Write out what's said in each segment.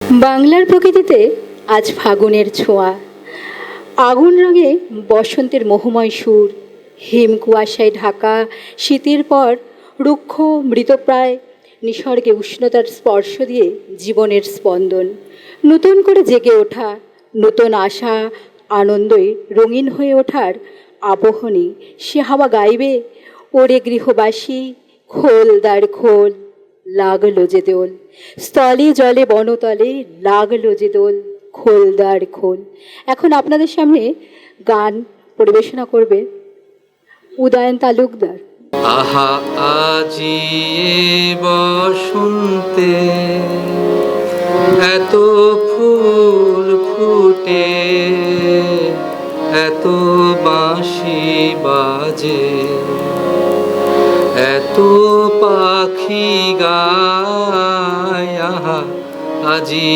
বাংলার প্রকৃতিতে আজ ফাগুনের ছোঁয়া, আগুন রঙে বসন্তের মোহময় সুর। হিম কুয়াশায় ঢাকা শীতের পর রুক্ষ মৃতপ্রায় নিসর্গে উষ্ণতার স্পর্শ দিয়ে জীবনের স্পন্দন নতুন করে জেগে ওঠা, নতুন আশা আনন্দই রঙিন হয়ে ওঠার আবহনী সে হাওয়া গাইবে, ওরে গৃহবাসী খোল দ্বার খোল, লাগলো যে দোল। স্থলে জলে বনতলে লাগলো যে দোল, খোল দ্বার খোল। এখন আপনাদের সামনে গান পরিবেশনা করবে উদয়ন তালুকদার। আহা আজি বসন্তে এত ফুল ফুটে, এত বাঁশি বাজে, এত পাখি গায়। আহা আজি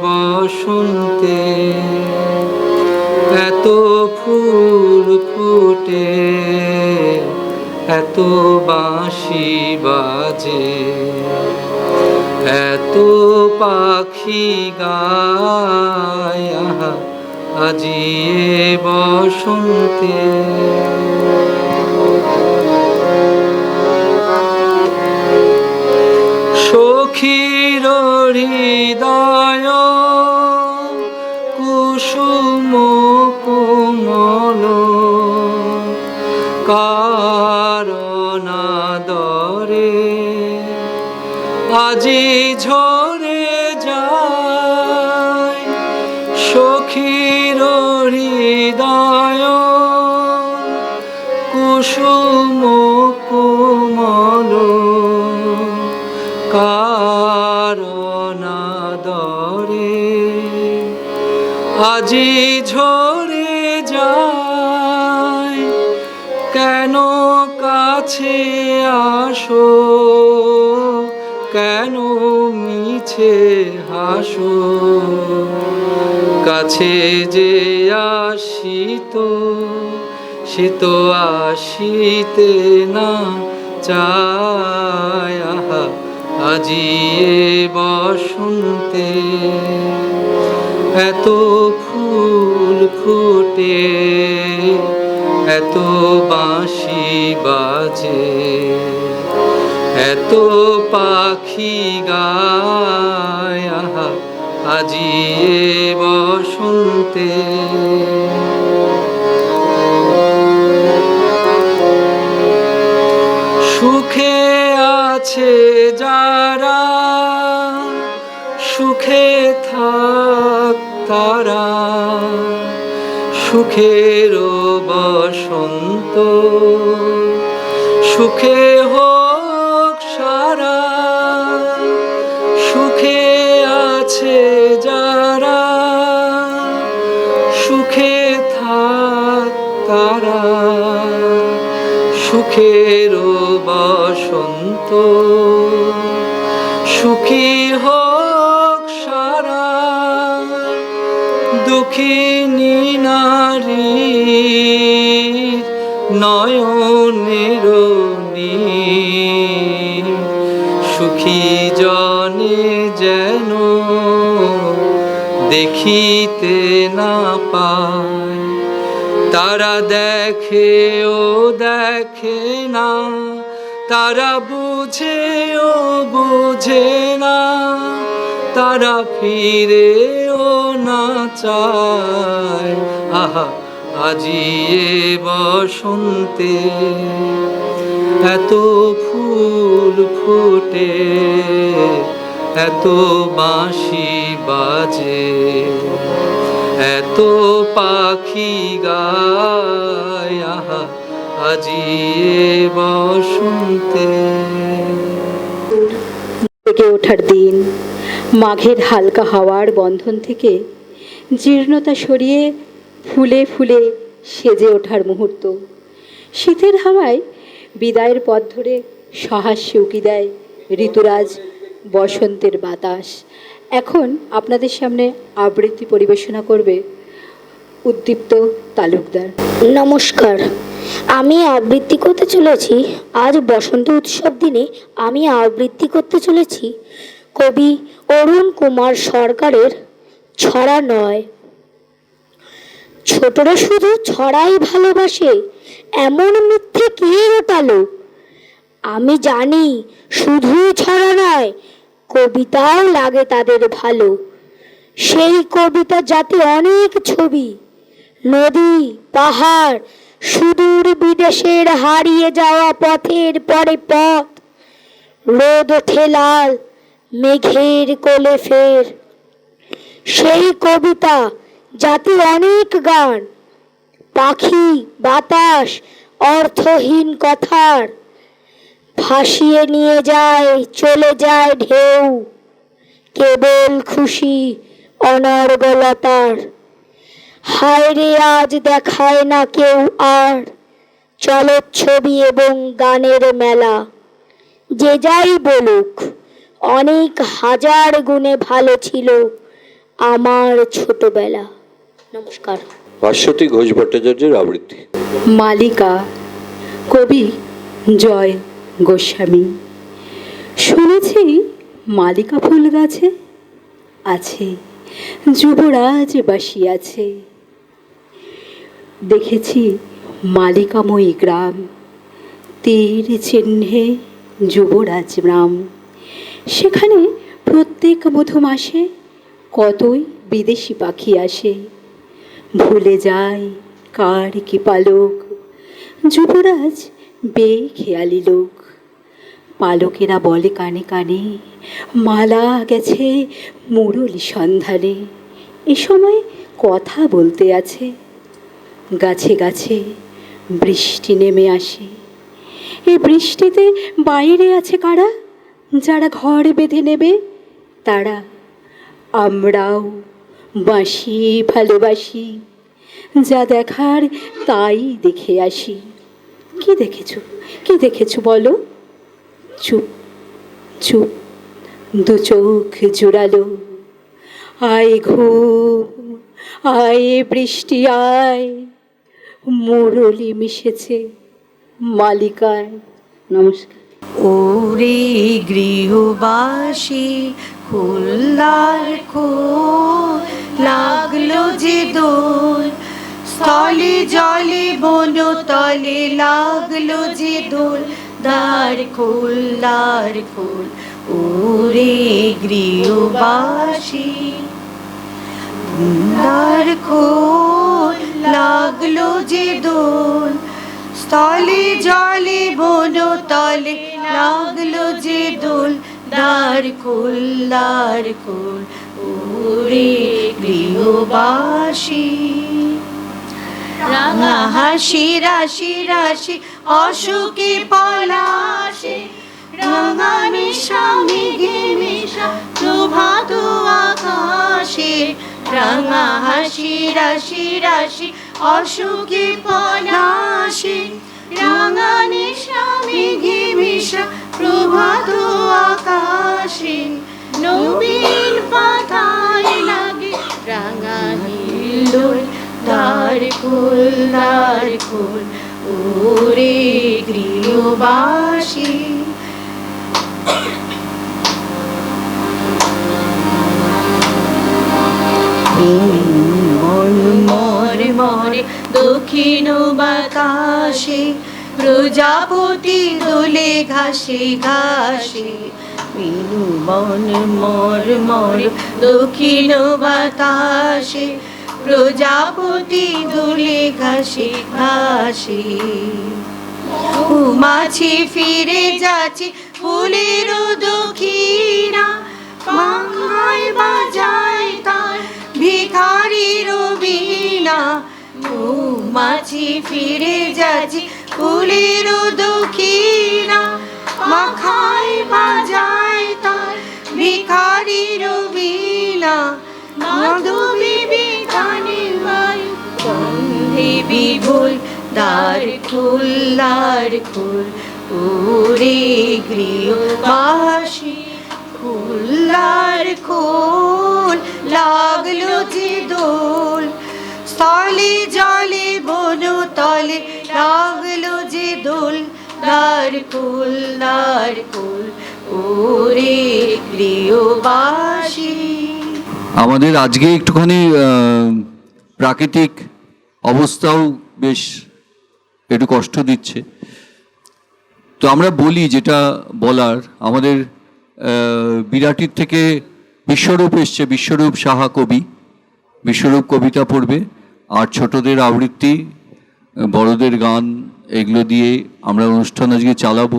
বসন্তে এত ফুল ফুটে, এত বাঁশি বাজে, এত পাখি গায়। আহা আজি বসন্তে। সখীর হৃদয় কুসুম কোমল, কারণাদরে আজি ঝরে যায়। সখীর হৃদয় কুসুম কোমল, কারণাদরে আজি ঝরে যায়। কেন কাছে আসো, কেন মিছে হাসো, কাছে যে আসিত সে তো আসিতে না চায়। আহা আজি বসন্তে এত ফুল ফুটে, এত বাঁশি বাজে, এত পাখি গায়। আহা আজি বসন্তে। সুখে আছে যারা, সুখে থাক তারা, সুখের বসন্ত সুখে হোক সারা। সুখে আছে যারা, সুখে থাক তারা, সুখের বসন্ত সুখী হোক সারা। দুঃখিনী নারীর নয়নের নীর, সুখী জনে যেন দেখিতে না পায়। তারা দেখে ও দেখে না, তারা বুঝে ও বুঝে না, তারা ফিরে ও না চায়। আহা আজি বসন্তে এত ফুল ফুটে, এত বাঁশি বাজে, এত পাখি গায়। আহা আজি বসন্তে। জেগে ওঠার দিন, মাঘের হালকা হাওয়ার বন্ধন থেকে জীর্ণতা সরিয়ে ফুলে ফুলে সেজে ওঠার মুহূর্ত। শীতের হাওয়ায় বিদায়ের পথ ধরে সহাস্যে উকি দেয় ঋতুরাজ বসন্তের বাতাস। এখন আপনাদের সামনে আবৃত্তি পরিবেশনা করবে উদ্দীপ্ত তালুকদার। নমস্কার, আমি আবৃত্তি করতে চলেছি আজ বসন্ত উৎসব দিনে। আমি আবৃত্তি করতে চলেছি কবি অরুণ কুমার সরকারের ছড়া নয়। ছোটরা শুধু ছড়াই ভালোবাসে, এমন মিথ্যে কে রটালো? আমি জানি শুধুই ছড়া নয়, কবিতাও লাগে তাদের ভালো। সেই কবিতা যাতে অনেক ছবি, নদী, পাহাড়, সুদূর বিদেশের হারিয়ে যাওয়া পথের পরে পথ, রোদ ওঠে লাল মেঘের কোলে ফের। সেই কবিতা যাতে অনেক গান, পাখি, বাতাস, অর্থহীন কথার ভাসিয়ে নিয়ে যায়, চলে যায় ঢেউ, কেবল খুশি অনর্গলতার। হায় রে আজ দেখায় না কেউ আর চলচ্ছবি এবং গানের মেলা। যে যাই বলুক, অনেক হাজার গুণে ভালো ছিল আমার ছোটবেলা। নমস্কার। ভাস্বতী ঘোষ ভট্টাচার্যের আবৃত্তি। মালিকা, কবি জয় গোস্বামী। শুনেছি মালিকা ফুল গাছে আছে যুবরাজ বাসিয়াছে। দেখেছি মালিকাময়ী গ্রাম, তীর চিহ্নে যুবরাজ নাম। সেখানে প্রত্যেক মধুমাসে কতই বিদেশি পাখি আসে। ভুলে যায় কার কি পালক, যুবরাজ বেখেয়ালি লোক। পালকেরা বলে কানে কানে, মালা গেছে মুরলি সন্ধানে। এ সময় কথা বলতে আছে, গাছে গাছে বৃষ্টি নেমে আসে। এই বৃষ্টিতে বাইরে আছে কারা, যারা ঘর বেঁধে নেবে তারা। আমরাও বাঁশি ভালোবাসি, যা দেখার তাই দেখে আসি। কি দেখেছো, কি দেখেছো বলো? চুপ চুপ, দু চোখ জোড়ালো। আয় ঘুম, আয় বৃষ্টি আয়, মুরলি মিশেছে মালিকায়। নমস্কার। ওরে গৃহবাসী খুলনার খোল, লাগলো যে দোল, স্থলে জলে বন তলে লাগলো যে দোল, দ্বার খোল দ্বার খোল। ওরে গৃহবাসী দ্বার খোল, লাগলো যে দোল, স্থলে জলে বন তলে লাগলো যে দোল, দ্বার খোল দ্বার খোল। ওরে গৃহবাসী রাঙা হাসি রাশি রাশি অশোকে পলাশে, রাঙা মেশা মেঘে মেশা প্রভাত আকাশে। রাঙা হাসি রাশি রাশি অশোকে পলাশে, রাঙা নেশা মেঘে মেশা প্রভাত আকাশে। নবীন পাতায় লাগে রাঙা হিল্লোল, দ্বার খোল দ্বার খোল। ওরে গৃহবাসী মরে মরে দক্ষিণ বাতাসে, প্রজাপতি দোলে ঘাসে ঘাসে। মিনু বন মর মর দক্ষিণ বাতাসে, প্রজাপতি দোলে ঘাসে ঘাসে। মাছি ফিরে যাচ্ছে ফুলের দক্ষিণা, বাংলায় বাজায় তার ভিখারির বীণা। মাছি ফিরে যাচ্ছে ফুলের দক্ষিণা, মাখায় বাজায় তার ভিখারির বীণা। মাধবী বিতানে বায়ু গন্ধে বিভোল, দ্বার খোল দ্বার খোল। ওরে গৃহবাসী খোল দ্বার খোল, লাগলো যে দোল, স্থলে জলে বন তলে লাগলো যে দোল, দ্বার খোল দ্বার খোল। ওরে প্রিয়বাসী। আমাদের আজকে একটুখানি প্রাকৃতিক অবস্থাও বেশ একটু কষ্ট দিচ্ছে, তো আমরা বলি যেটা বলার। আমাদের বিরাটির থেকে বিশ্বরূপ এসছে, বিশ্বরূপ সাহা কবি, বিশ্বরূপ কবিতা পড়বে, আর ছোটদের আবৃত্তি, বড়দের গান, এগুলো দিয়ে আমরা অনুষ্ঠান আজকে চালাবো।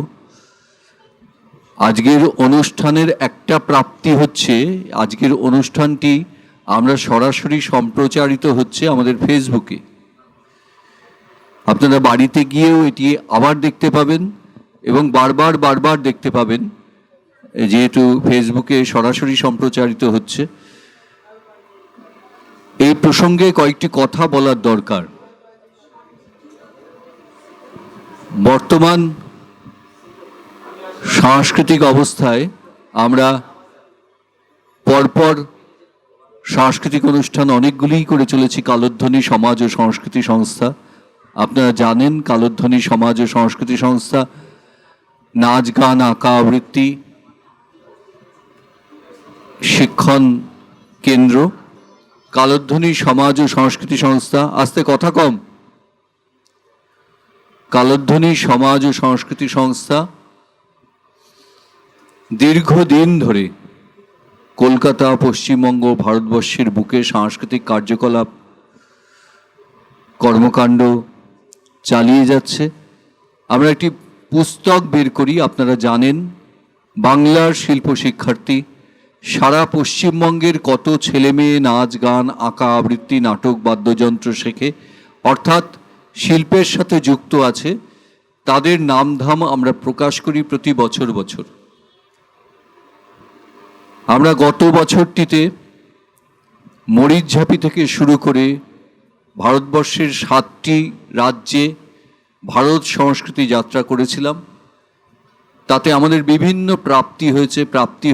আজকের অনুষ্ঠানের একটা প্রাপ্তি হচ্ছে, আজকের অনুষ্ঠানটি আমরা সরাসরি সম্প্রচারিত হচ্ছে আমাদের ফেসবুকে। আপনারা বাড়িতে গিয়েও এটি আবার দেখতে পাবেন এবং বারবার দেখতে পাবেন, যেহেতু ফেসবুকে সরাসরি সম্প্রচারিত হচ্ছে। এই প্রসঙ্গে কয়েকটি কথা বলার দরকার। বর্তমান সাংস্কৃতিক অবস্থায় আমরা পরপর সাংস্কৃতিক অনুষ্ঠান অনেকগুলিই করে চলেছি। কালোধ্বনি সমাজ ও সংস্কৃতি সংস্থা, আপনারা জানেন কালোধ্বনি সমাজ ও সংস্কৃতি সংস্থা নাচ গান আঁকা আবৃত্তি শিক্ষণ কেন্দ্র। কালোধ্বনি সমাজ ও সংস্কৃতি সংস্থা, আস্তে কথা কম, কালোধ্বনি সমাজ ও সংস্কৃতি সংস্থা দীর্ঘদিন ধরে কলকাতা, পশ্চিমবঙ্গ, ভারতবর্ষের বুকে সাংস্কৃতিক কার্যকলাপ কর্মকাণ্ড চালিয়ে যাচ্ছে। আমরা একটি পুস্তক বের করি, আপনারা জানেন বাংলার শিল্প শিক্ষার্থী সারা পশ্চিমবঙ্গের কত ছেলে মেয়ে নাচ গান আঁকা আবৃত্তি নাটক বাদ্যযন্ত্র শেখে, অর্থাৎ শিল্পের সাথে যুক্ত আছে, তাদের নামধাম আমরা প্রকাশ করি প্রতি বছর। আমরা গত বছরটিতে মরিচঝাঁপি থেকে শুরু করে ভারতবর্ষের 7টি রাজ্যে ভারত সংস্কৃতি যাত্রা করেছিলাম। তাতে আমাদের বিভিন্ন প্রাপ্তি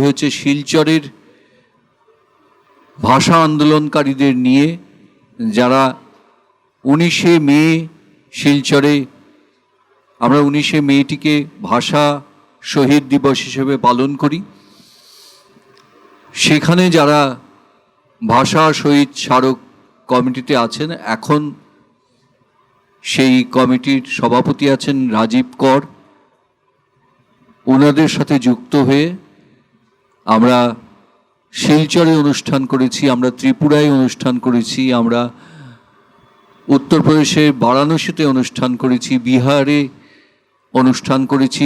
হয়েছে শিলচরের ভাষা আন্দোলনকারীদের নিয়ে, যারা 19শে মে শিলচরে, আমরা 19শে মেটিকে ভাষা শহীদ দিবস হিসেবে পালন করি। সেখানে যারা ভাষা শহীদ স্মারক কমিটিতে আছেন, এখন সেই কমিটির সভাপতি আছেন রাজীব কর, ওনাদের সাথে যুক্ত হয়ে আমরা শিলচরে অনুষ্ঠান করেছি, আমরা ত্রিপুরায় অনুষ্ঠান করেছি, আমরা উত্তরপ্রদেশের বারাণসীতে অনুষ্ঠান করেছি, বিহারে অনুষ্ঠান করেছি,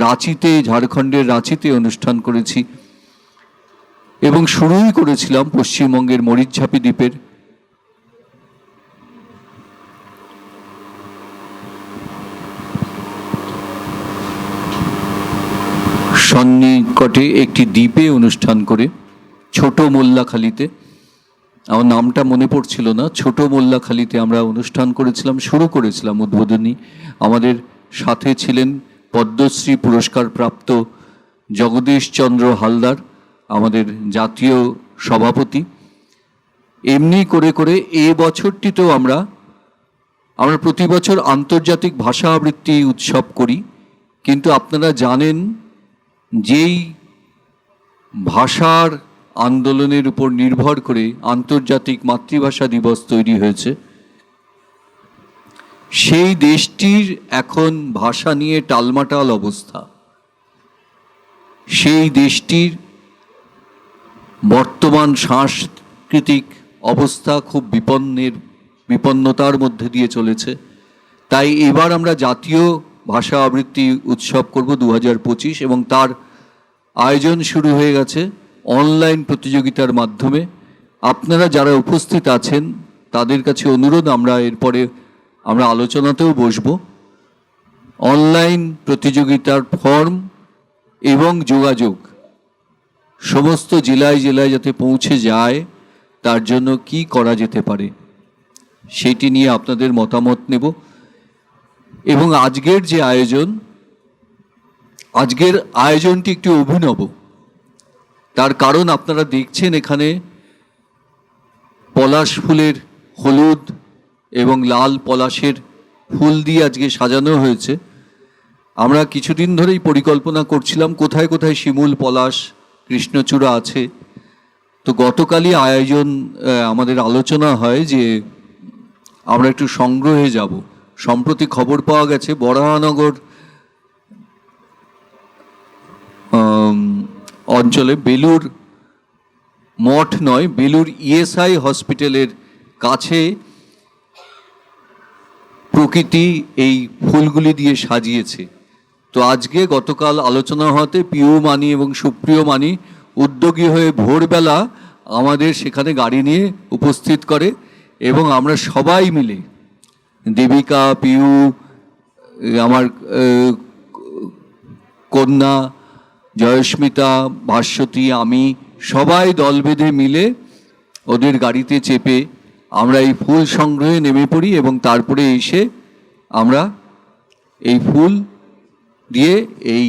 রাঁচিতে, ঝাড়খণ্ডের রাঁচিতে অনুষ্ঠান করেছি, এবং শুরুই করেছিলাম পশ্চিমবঙ্গের মরিচঝাঁপি দ্বীপের সন্নিকটে একটি দ্বীপে অনুষ্ঠান করে, ছোট মোল্লাখালীতে, আমার নামটা মনে পড়ছিল না, ছোট মোল্লাখালীতে আমরা অনুষ্ঠান করেছিলাম, শুরু করেছিলাম উদ্বোধনী। আমাদের সাথে ছিলেন পদ্মশ্রী পুরস্কার প্রাপ্ত জগদীশ চন্দ্র হালদার, আমাদের জাতীয় সভাপতি। এমনি করে করে এ বছরটিতেও আমরা প্রতি বছর আন্তর্জাতিক ভাষা আবৃত্তি উৎসব করি, কিন্তু আপনারা জানেন যেই ভাষার আন্দোলনের উপর নির্ভর করে আন্তর্জাতিক মাতৃভাষা দিবস তৈরি হয়েছে, সেই দেশটির এখন ভাষা নিয়ে টালমাটাল অবস্থা। সেই দেশটির বর্তমান সাংস্কৃতিক অবস্থা খুব বিপন্নতার মধ্যে দিয়ে চলেছে। তাই এবার আমরা জাতীয় ভাষা আবৃত্তি উৎসব করব 2025, এবং তার আয়োজন শুরু হয়ে গেছে অনলাইন প্রতিযোগিতার মাধ্যমে। আপনারা যারা উপস্থিত আছেন তাদের কাছে অনুরোধ, এরপরে আমরা আলোচনাতেও বসব। অনলাইন প্রতিযোগিতার ফর্ম এবং যোগাযোগ সমস্ত জেলায় জেলায় যাতে পৌঁছে যায়, তার জন্য কি করা যেতে পারে সেটি নিয়ে আপনাদের মতামত নেব। এবং আজকের যে আয়োজনটি একটি অভিনব, তার কারণ আপনারা দেখছেন এখানে পলাশ ফুলের, হলুদ এবং লাল পলাশের ফুল দিয়ে আজকে সাজানো হয়েছে। আমরা কিছুদিন ধরেই পরিকল্পনা করছিলাম কোথায় কোথায় শিমুল, পলাশ, কৃষ্ণচূড়া আছে। তো গতকালই আমাদের আলোচনা হয় যে আমরা একটু সংগ্রহে যাব। সম্প্রতি খবর পাওয়া গেছে বরাহনগর অঞ্চলে বেলুর মঠ নয়, বেলুর ইএসআই হসপিটালের কাছে প্রকৃতি এই ফুলগুলি দিয়ে সাজিয়েছে। তো আজকে গতকাল আলোচনা হতে পিউ মানি এবং সুপ্রিয় মানি উদ্যোগী হয়ে ভোরবেলা আমাদের সেখানে গাড়ি নিয়ে উপস্থিত করে এবং আমরা সবাই মিলে, দেবিকা, পিউ, আমার কন্যা জয়স্মিতা, ভাস্বতী, আমি সবাই দল বেঁধে মিলে ওদের গাড়িতে চেপে আমরা এই ফুল সংগ্রহে নেমে পড়ি এবং তারপরে এসে আমরা এই ফুল দিয়ে এই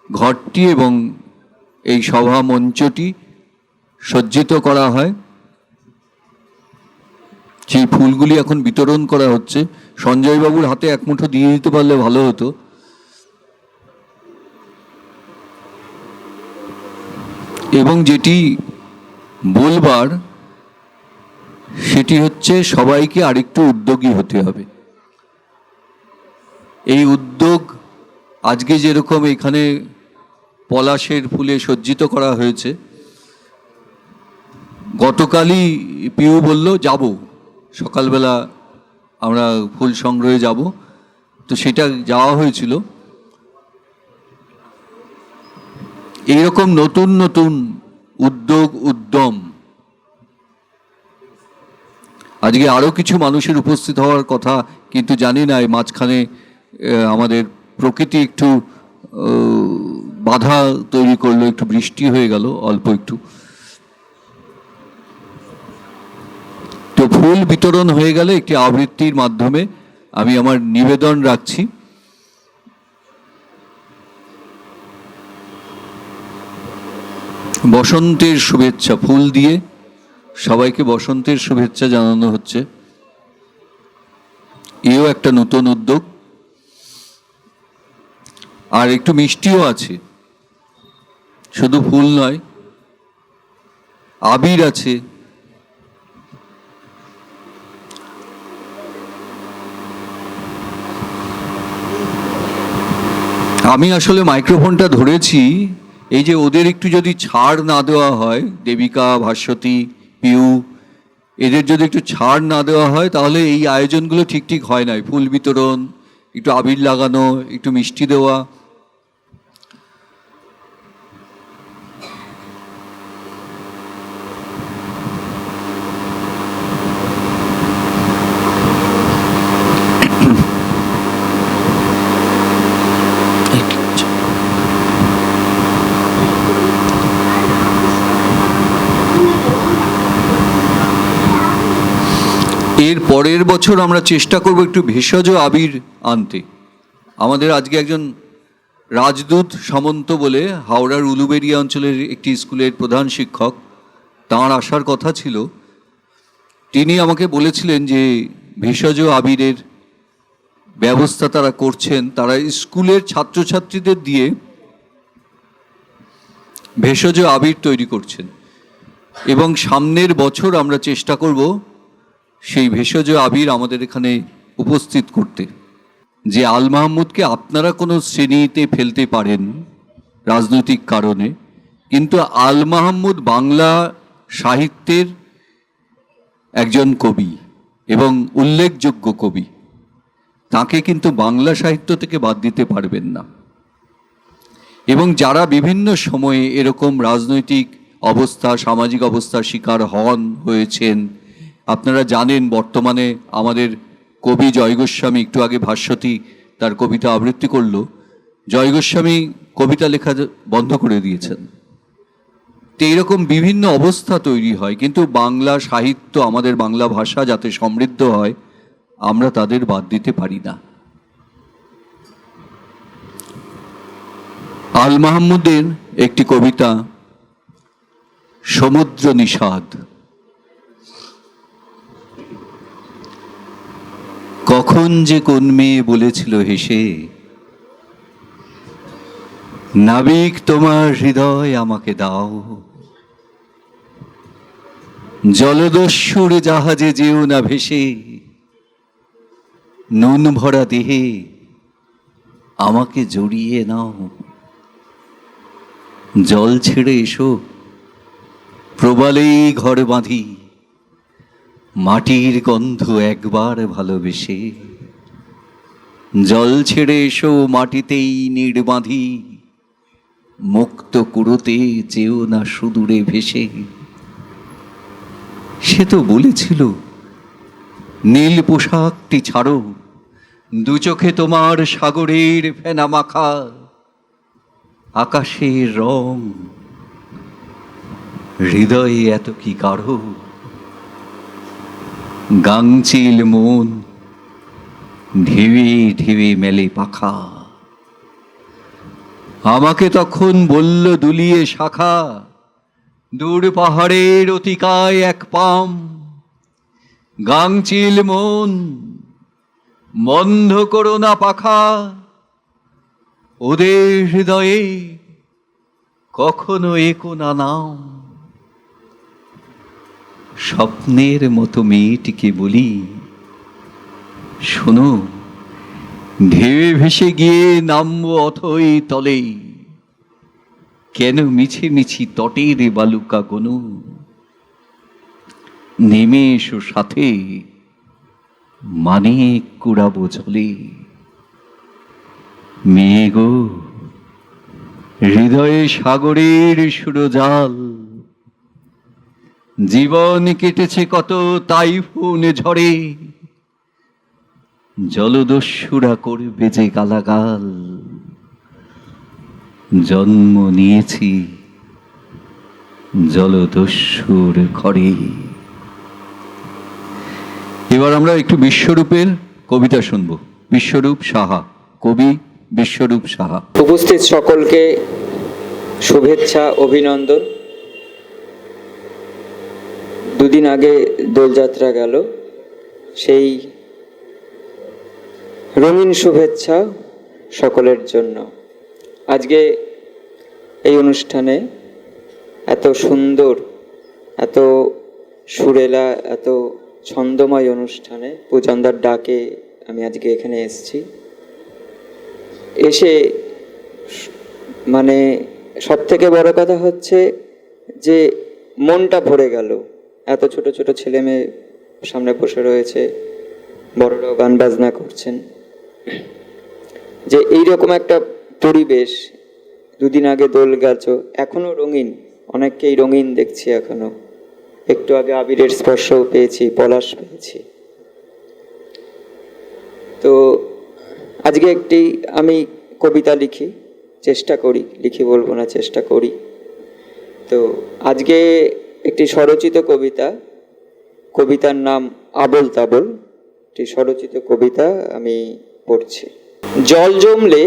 ঘরটি এবং এই সভা মঞ্চটি সজ্জিত করা হয়। সেই ফুলগুলি এখন বিতরণ করা হচ্ছে। সঞ্জয়বাবুর হাতে এক মুঠো দিয়ে দিতে পারলে ভালো হতো। এবং যেটি বলবার সেটি হচ্ছে সবাইকে আরেকটু উদ্যোগী হতে হবে। এই উদ্যোগ আজকে যেরকম এখানে পলাশের ফুলে সজ্জিত করা হয়েছে, গতকালই পিউ বলল যাব, সকালবেলা আমরা ফুল সংগ্রহে যাব। তো সেটা যাওয়া হয়েছিল। এইরকম নতুন নতুন উদ্যোগ, উদ্যম আজকে আরও কিছু মানুষের উপস্থিত হওয়ার কথা, কিন্তু জানি না এই মাঝখানে আমাদের প্রকৃতি একটু বাধা তৈরি করলো, একটু বৃষ্টি হয়ে গেল অল্প একটু। তো ফুল বিতরণ হয়ে গেলে একটি আবৃত্তির মাধ্যমে আমি আমার নিবেদন রাখছি। বসন্তের শুভেচ্ছা ফুল দিয়ে সবাইকে বসন্তের শুভেচ্ছা জানানো হচ্ছে। এও একটা নতুন উদ্যোগ। আর একটু মিষ্টিও আছে, শুধু ফুল নয়, আবির আছে। আমি আসলে মাইক্রোফোনটা ধরেছি এই যে ওদের একটু যদি ছাড় না দেওয়া হয়, দেবিকা, ভাস্বতী, পিউ, এদের যদি একটু ছাড় না দেওয়া হয় তাহলে এই আয়োজনগুলো ঠিক ঠিক হয় না। ফুল বিতরণ, একটু আবির লাগানো, একটু মিষ্টি দেওয়া। এর পরের বছর আমরা চেষ্টা করব একটু ভেষজ আবির আনতে। আমাদের আজকে একজন রাজদূত সামন্ত বলে হাওড়ার উলুবেড়িয়া অঞ্চলের একটি স্কুলের প্রধান শিক্ষক, তাঁর আসার কথা ছিল। তিনি আমাকে বলেছিলেন যে ভেষজ আবিরের ব্যবস্থা তারা করছেন, তারা স্কুলের ছাত্রছাত্রীদের দিয়ে ভেষজ আবির তৈরি করছেন এবং সামনের বছর আমরা চেষ্টা করব সেই ভেষজ আবির আমাদের এখানে উপস্থিত করতে। যে আল মাহমুদকে আপনারা কোনো শ্রেণীতে ফেলতে পারেন রাজনৈতিক কারণে, কিন্তু আল মাহমুদ বাংলা সাহিত্যের একজন কবি এবং উল্লেখযোগ্য কবি। তাকে কিন্তু বাংলা সাহিত্য থেকে বাদ দিতে পারবেন না। এবং যারা বিভিন্ন সময়ে এরকম রাজনৈতিক অবস্থা, সামাজিক অবস্থার শিকার হয়েছেন, আপনারা জানেন বর্তমানে আমাদের কবি জয় গোস্বামী, একটু আগে ভাস্বতী তার কবিতা আবৃত্তি করল, জয় গোস্বামী কবিতা লেখা বন্ধ করে দিয়েছেন। তো এইরকম বিভিন্ন অবস্থা তৈরি হয়, কিন্তু বাংলা সাহিত্য, আমাদের বাংলা ভাষা যাতে সমৃদ্ধ হয় আমরা তাদের বাদ দিতে পারি না। আল মাহমুদের একটি কবিতা সমুদ্র নিষাদ। কখন যে কোন মেয়ে বলেছিল হেসে, নাবিক তোমার হৃদয় আমাকে দাও, জলদস্যুর জাহাজে যেও না ভেসে, নুন ভরা দেহে আমাকে জড়িয়ে নাও। জল ছেড়ে এসো, প্রবালেই ঘর বাঁধি, মাটির গন্ধ একবার ভালোবেসে। জল ছেড়ে এসো, মাটিতেই নিড় বাঁধি, মুক্ত কুড়োতে যেও না সুদূরে ভেসে। সে তো বলেছিল নীল পোশাকটি ছাড়ো, দু চোখে তোমার সাগরের ফেনা মাখা, আকাশের রং হৃদয়ে এত কি গাঢ়। গাংচিল মন ঢেউে ঢেউে মেলে পাখা, আমাকে তখন বলল দুলিয়ে শাখা, দূর পাহাড়ের অতিকায় এক পাম। গাংচিল মন বন্ধ করো না পাখা, ওদের হৃদয়ে কখনো একো না নাম। স্বপ্নের মতো মেয়েটিকে বলি, শোনো, ঢেউে ভেসে গিয়ে নামবো অথই তলে, কেন মিছে মিছি তটের বালুকা গনু। নেমে এসো সাথে, মানে কুড়াবো জলে। মেয়ে গো, হৃদয়ে সাগরের সুরজাল, জীবন কেটেছে কত তাইফুন ঝড়ে, জলদস্যুরা করবে যে গালাগাল। জন্ম নিয়েছি জলদস্যুর ঘরে। এবার আমরা একটু বিশ্বরূপের কবিতা শুনব। বিশ্বরূপ সাহা, কবি বিশ্বরূপ সাহা। উপস্থিত সকলকে শুভেচ্ছা, অভিনন্দন। দুদিন আগে দোলযাত্রা গেল, সেই রঙিন শুভেচ্ছা সকলের জন্য। আজকে এই অনুষ্ঠানে এত সুন্দর, এত সুরেলা, এত ছন্দময় অনুষ্ঠানে পূজনদার ডাকে আমি আজকে এখানে এসেছি। এসে মানে সব থেকে বড় কথা হচ্ছে যে মনটা ভরে গেল। এত ছোট ছোট ছেলে মেয়ে সামনে বসে রয়েছে, বড়রাও গান বাজনা করছেন, যে এইরকম একটা পরিবেশ। দুদিন আগে দোল গেছ, এখনো রঙিন, অনেককেই রঙিন দেখছি এখনো। একটু আগে আবিরের স্পর্শও পেয়েছি, পলাশ পেয়েছি। তো আজকে একটি আমি কবিতা লিখি, চেষ্টা করি, লিখি বলবো না, চেষ্টা করি। তো আজকে একটি স্বরচিত কবিতা, কবিতার নাম আবল তাবল। একটি স্বরচিত কবিতা আমি পড়ছি। জল জমলে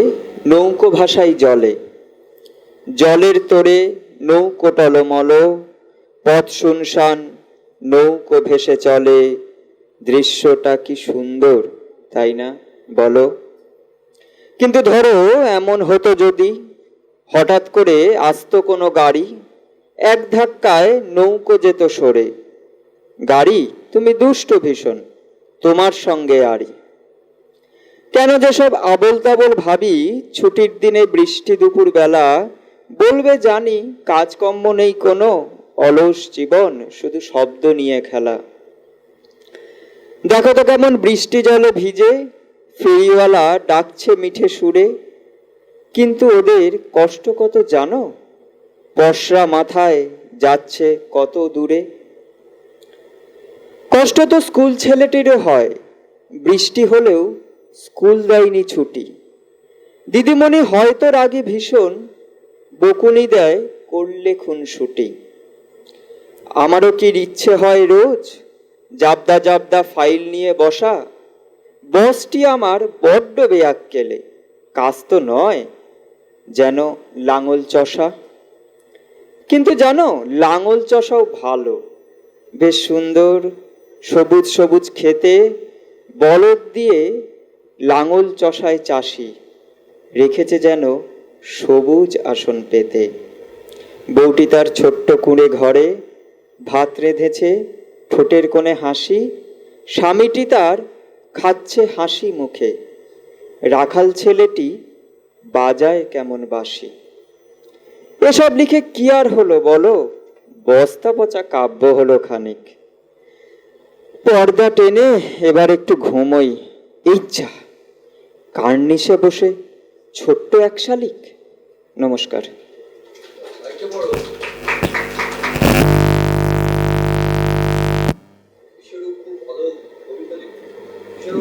নৌকো ভাসাই জলে, জলের তোরে নৌকো টলমল, পথ শুনশান নৌকো ভেসে চলে, দৃশ্যটা কি সুন্দর তাই না বলো। কিন্তু ধরো এমন হতো যদি হঠাৎ করে আসতো কোনো গাড়ি, এক ধাক্কায় নৌকো যেত সরে। গাড়ি তুমি দুষ্ট ভীষণ, তোমার সঙ্গে আড়ি। কেন যেসব আবল তাবল ভাবি, ছুটির দিনে বৃষ্টি দুপুর বেলা, বলবে জানি কাজকর্ম নেই কোনো, অলস জীবন শুধু শব্দ নিয়ে খেলা। দেখো তো কেমন বৃষ্টি জলে ভিজে, ফেরিওয়ালা ডাকছে মিঠে সুরে, কিন্তু ওদের কষ্ট কত জানো, পশরা মাথায় যাচ্ছে কত দূরে। কষ্ট তো স্কুল ছেলেটিরও হয়, বৃষ্টি হলেও স্কুল দেয়নি ছুটি। দিদিমণি হয়তো রাগে ভীষণ, বকুনি দেয় করলে খুনসুটি। আমারও কি ইচ্ছে হয় রোজ জাবদা জাবদা ফাইল নিয়ে বসা, বসটি আমার বড্ড বেয়াক্কেলে, কাজ তো নয় যেন লাঙল চষা। কিন্তু জানো লাঙল চষাও ভালো, বেশ সুন্দর, সবুজ সবুজ খেতে বলদ দিয়ে লাঙল চষায় চাষি, রেখেছে যেন সবুজ আসন পেতে। বউটি তার ছোট্ট কুঁড়ে ঘরে ভাত রেঁধেছে, ঠোঁটের কোণে হাসি, স্বামীটি তার খাচ্ছে হাসি মুখে, রাখাল ছেলেটি বাজায় কেমন বাঁশি। এসব লিখে কি আর হলো বলো, বস্তা পচা কাব্য হলো খানিক। পর্দা টেনে এবার একটু ঘুমোই, ইচ্ছা কার্নিশে বসে ছোট্ট এক শালিক। নমস্কার।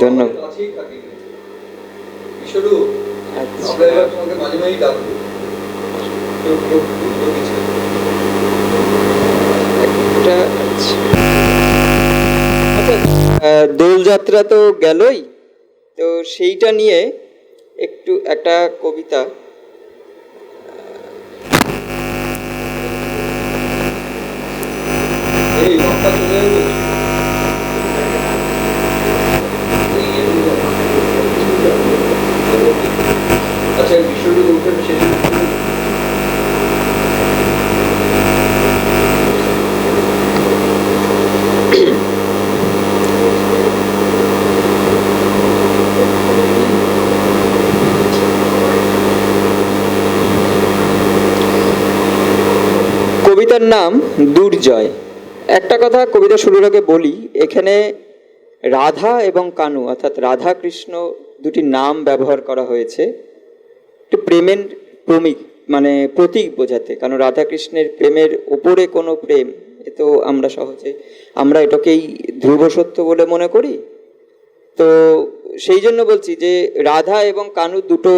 ধন্যবাদ। দোলযাত্রা তো গেলই, তো সেইটা নিয়ে একটু একটা কবিতা। কবিতার নাম দুর্জয়। একটা কথা কবিতা শুরুর আগে বলি, এখানে রাধা এবং কানু অর্থাৎ রাধা কৃষ্ণ দুটি নাম ব্যবহার করা হয়েছে একটু প্রেমের মানে প্রতীক বোঝাতে। কারণ রাধা কৃষ্ণের প্রেমের ওপরে কোনো প্রেম এ তো আমরা এটাকেই ধ্রুব সত্য বলে মনে করি। তো সেই জন্য বলছি যে রাধা এবং কানু দুটো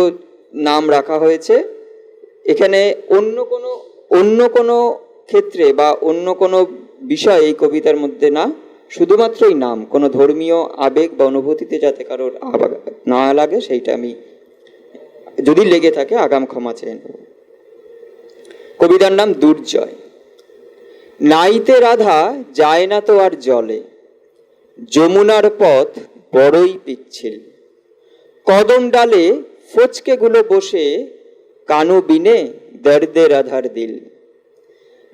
নাম রাখা হয়েছে। এখানে অন্য কোনো ক্ষেত্রে বা অন্য কোনো বিষয় এই কবিতার মধ্যে না, শুধুমাত্রই নাম। কোনো ধর্মীয় আবেগ বা অনুভূতিতে যাতে কারোর না লাগে সেইটা আমি, যদি লেগে থাকে আগাম ক্ষমা চেয়ে নেব। কবিতার নাম দুর্জয়। নাইতে রাধা যায় না তো আর জলে, যমুনার পথ বড়ই পিচ্ছিল, কদম ডালে ফচকেগুলো বসে, কানু বিনে দর্দে রাধার দিল।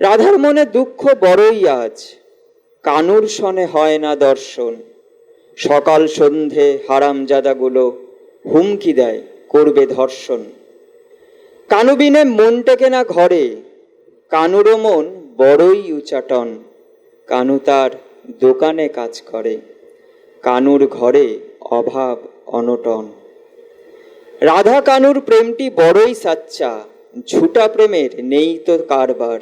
রাধার মনে দুঃখ বড়ই আজ, কানুর সনে হয় না দর্শন, সকাল সন্ধে হারামজাদাগুলো হুমকি দেয় করবে ধর্ষণ। কানু বিনে মন টেকে না ঘরে, কানুরও মন বড়ই উচাটন, কানু তার দোকানে কাজ করে, কানুর ঘরে অভাব অনটন। রাধা কানুর প্রেমটি বড়ই সাচ্চা, ঝুটা প্রেমের নেই তো কারবার,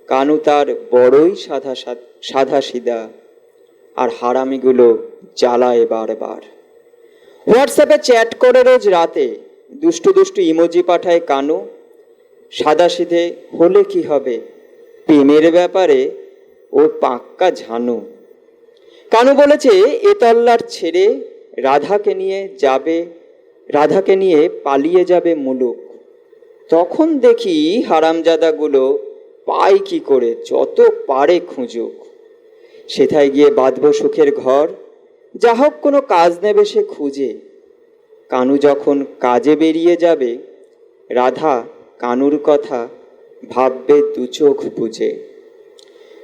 কানু তার বড়ই সাধা সিধা, আর হারামিগুলো জ্বালায় বারবার। হোয়াটসঅ্যাপে চ্যাট করে রোজ রাতে, দুষ্টু দুষ্টু ইমোজি পাঠায় কানু, সাদা সিধে হলে কি হবে, প্রেমের ব্যাপারে ও পাক্কা ঝানু। কানু বলেছে এ তল্লার ছেড়ে রাধাকে নিয়ে পালিয়ে যাবে মুলুক। তখন দেখি হারামজাদাগুলো পায় কি করে, যত পারে খুঁজুক। সেথায় গিয়ে বাঁধব সুখের ঘর, যা হোক কোনো কাজ নেবে সে খুঁজে। কানু যখন কাজে বেরিয়ে যাবে, রাধা কানুর কথা ভাববে দু চোখ বুঝে।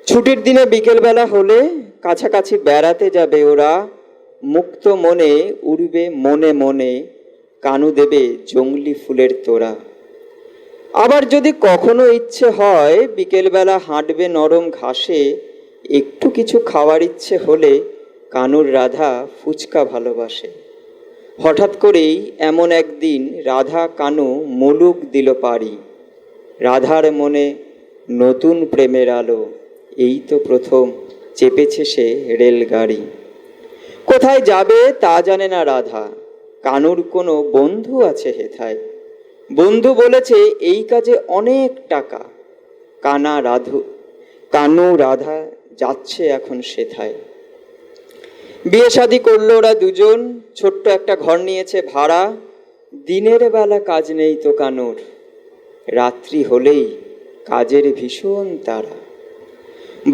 ছুটির দিনে বিকেলবেলা হলে কাছাকাছি বেড়াতে যাবে ওরা, মুক্ত মনে উড়বে মনে মনে, কানু দেবে জংলি ফুলের তোড়া। আবার যদি কখনো ইচ্ছে হয় বিকেলবেলা হাঁটবে নরম ঘাসে, একটু কিছু খাওয়ার ইচ্ছে হলে কানুর রাধা ফুচকা ভালোবাসে। হঠাৎ করেই এমন একদিন রাধা কানু মুলুক দিল পারি, রাধার মনে নতুন প্রেমের আলো, এই তো প্রথম চেপেছে সে রেলগাড়ি। কোথায় যাবে তা জানে না রাধা, কানুর কোনো বন্ধু আছে হেথায়। বন্ধু বলেছে এই কাজে অনেক টাকা, কানু রাধা যাচ্ছে এখন সেথায়। বিয়ে শাদী করলো ওরা দুজন, ছোট্ট একটা ঘর নিয়েছে ভাড়া। দিনের বেলা কাজ নেই তো কানুর, রাত্রি হলেই কাজের ভীষণ তাড়া।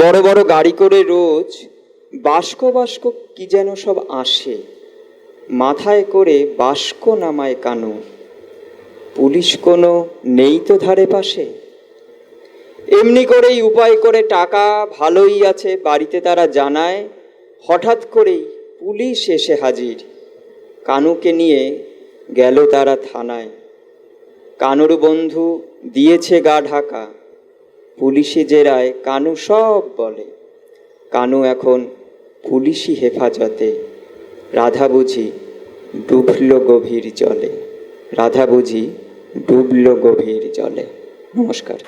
বড় বড় গাড়ি করে রোজ বাস্ক বাস্ক কি যেন সব আসে, মাথায় করে বাস্ক নামায় কানু। পুলিশ কোনো নেই তো ধারে পাশে। এমনি করেই উপায় করে টাকা ভালোই আছে বাড়িতে তারা জানায়, হঠাৎ করেই পুলিশ এসে হাজির। কানুকে নিয়ে গেল তারা থানায়। কানুর বন্ধু দিয়েছে গা ঢাকা, পুলিশি জেরায় কানু সব বলে। কানু এখন পুলিশি হেফাজতে, রাধা বুঝি ডুবল গভীর জলে। রাধা বুঝি ডুবল গভীর জলে। নমস্কার।